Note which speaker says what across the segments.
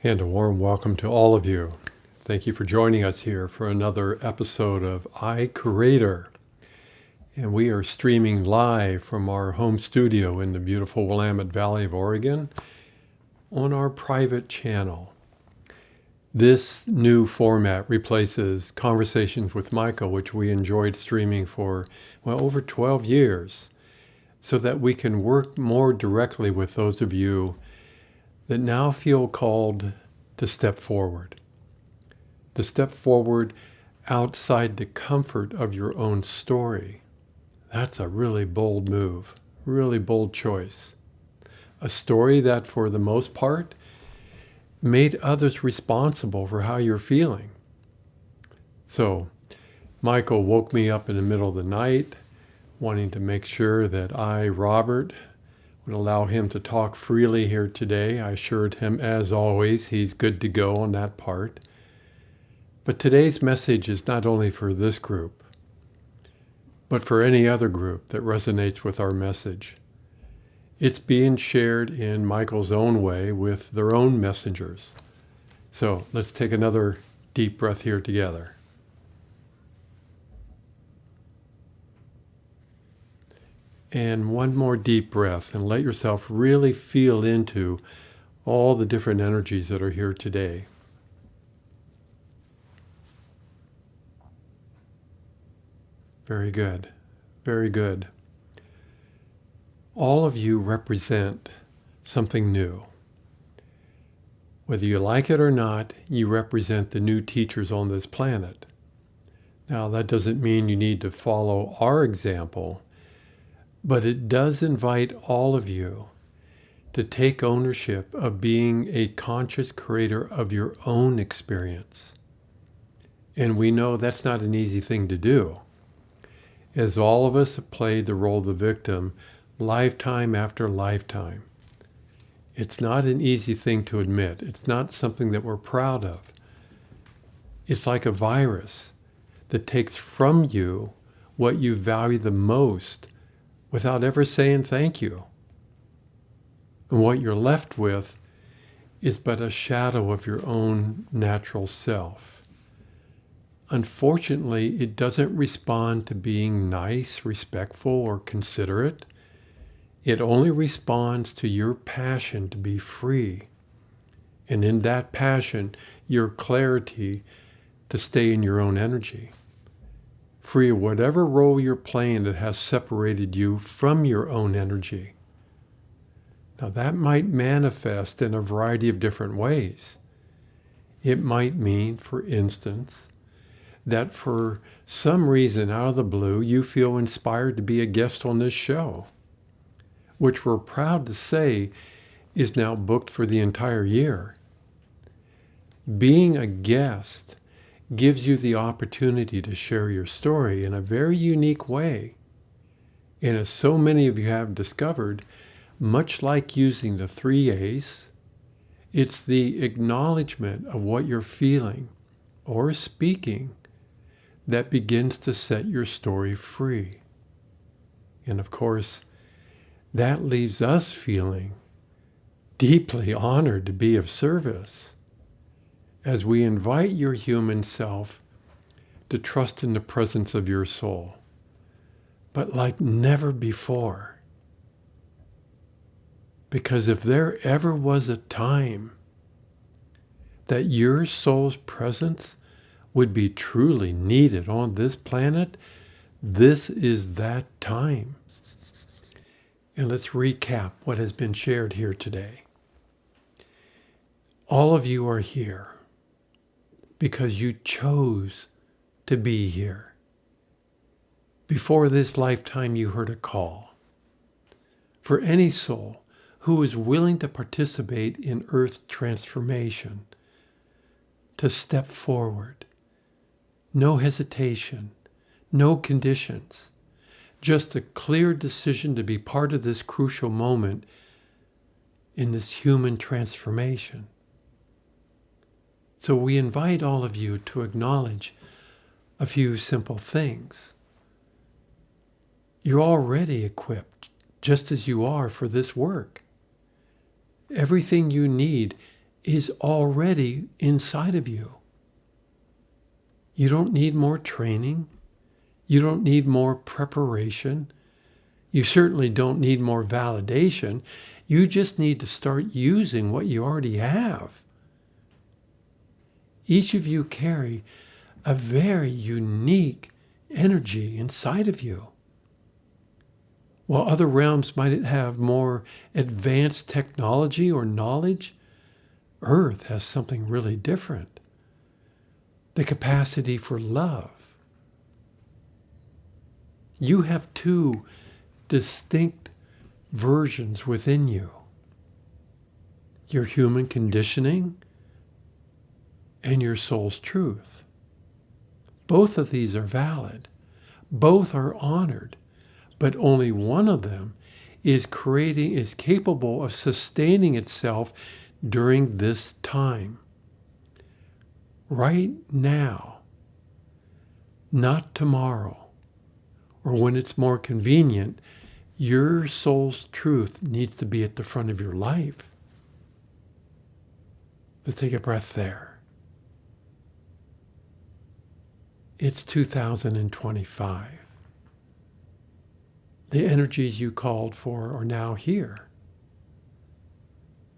Speaker 1: And a warm welcome to all of you. Thank you for joining us here for another episode of iCreator. And we are streaming live from our home studio in the beautiful Willamette Valley of Oregon on our private channel. This new format replaces Conversations with Michael, which we enjoyed streaming for, over 12 years, so that we can work more directly with those of you that now feel called to step forward. To step forward outside the comfort of your own story. That's a really bold move, really bold choice. A story that, for the most part, made others responsible for how you're feeling. So, Michael woke me up in the middle of the night, wanting to make sure that I, Robert, would allow him to talk freely here today. I assured him, as always, he's good to go on that part. But today's message is not only for this group, but for any other group that resonates with our message. It's being shared in Michael's own way with their own messengers. So let's take another deep breath here together. And one more deep breath, and let yourself really feel into all the different energies that are here today. Very good. Very good. All of you represent something new. Whether you like it or not, you represent the new teachers on this planet. Now, that doesn't mean you need to follow our example, but it does invite all of you to take ownership of being a conscious creator of your own experience. And we know that's not an easy thing to do, as all of us have played the role of the victim lifetime after lifetime. It's not an easy thing to admit. It's not something that we're proud of. It's like a virus that takes from you what you value the most without ever saying thank you. And what you're left with is but a shadow of your own natural self. Unfortunately, it doesn't respond to being nice, respectful, or considerate. It only responds to your passion to be free. And in that passion, your clarity to stay in your own energy. Free of whatever role you're playing that has separated you from your own energy. Now that might manifest in a variety of different ways. It might mean, for instance, that for some reason out of the blue, you feel inspired to be a guest on this show, which we're proud to say is now booked for the entire year. Being a guest gives you the opportunity to share your story in a very unique way. And as so many of you have discovered, much like using the 3 A's, it's the acknowledgement of what you're feeling or speaking that begins to set your story free. And of course, that leaves us feeling deeply honored to be of service as we invite your human self to trust in the presence of your soul, but like never before. Because if there ever was a time that your soul's presence would be truly needed on this planet, this is that time. And let's recap what has been shared here today. All of you are here because you chose to be here. Before this lifetime, you heard a call. For any soul who is willing to participate in Earth transformation, to step forward, no hesitation, no conditions, just a clear decision to be part of this crucial moment in this human transformation. So we invite all of you to acknowledge a few simple things. You're already equipped, just as you are, for this work. Everything you need is already inside of you. You don't need more training. You don't need more preparation. You certainly don't need more validation. You just need to start using what you already have. Each of you carry a very unique energy inside of you. While other realms might have more advanced technology or knowledge, Earth has something really different. The capacity for love. You have two distinct versions within you. Your human conditioning and your soul's truth. Both of these are valid. Both are honored. But only one of them is capable of sustaining itself during this time. Right now. Not tomorrow. Or when it's more convenient. Your soul's truth needs to be at the front of your life. Let's take a breath there. It's 2025. The energies you called for are now here.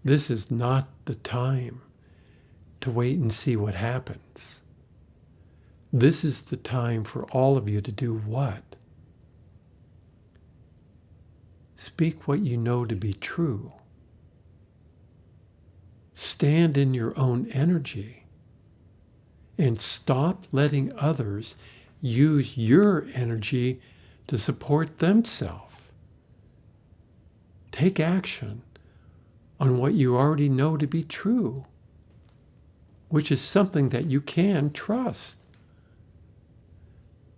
Speaker 1: This is not the time to wait and see what happens. This is the time for all of you to do what? Speak what you know to be true. Stand in your own energy and stop letting others use your energy to support themselves. Take action on what you already know to be true, which is something that you can trust.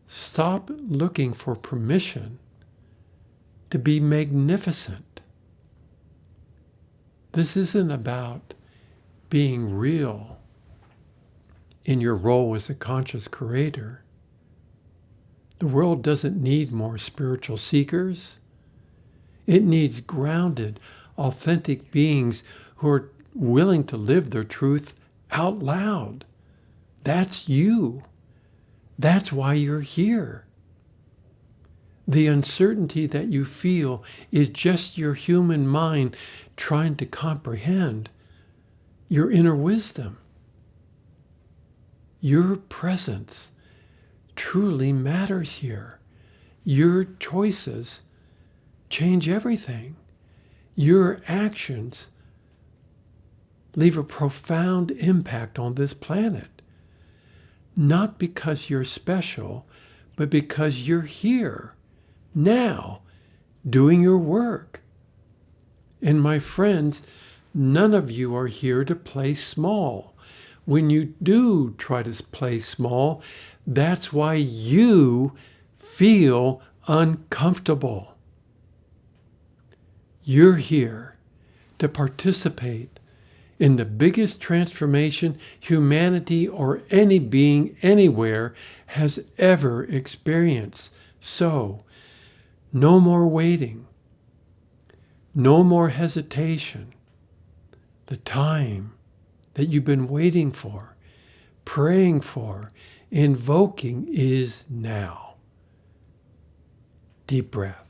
Speaker 1: Stop looking for permission to be magnificent. This isn't about being real in your role as a conscious creator. The world doesn't need more spiritual seekers. It needs grounded, authentic beings who are willing to live their truth out loud. That's you. That's why you're here. The uncertainty that you feel is just your human mind trying to comprehend your inner wisdom. Your presence truly matters here. Your choices change everything. Your actions leave a profound impact on this planet. Not because you're special, but because you're here, now, doing your work. And my friends, none of you are here to play small. When you do try to play small, that's why you feel uncomfortable. You're here to participate in the biggest transformation humanity or any being anywhere has ever experienced. So, no more waiting. No more hesitation. The time that you've been waiting for, praying for, invoking is now. Deep breath.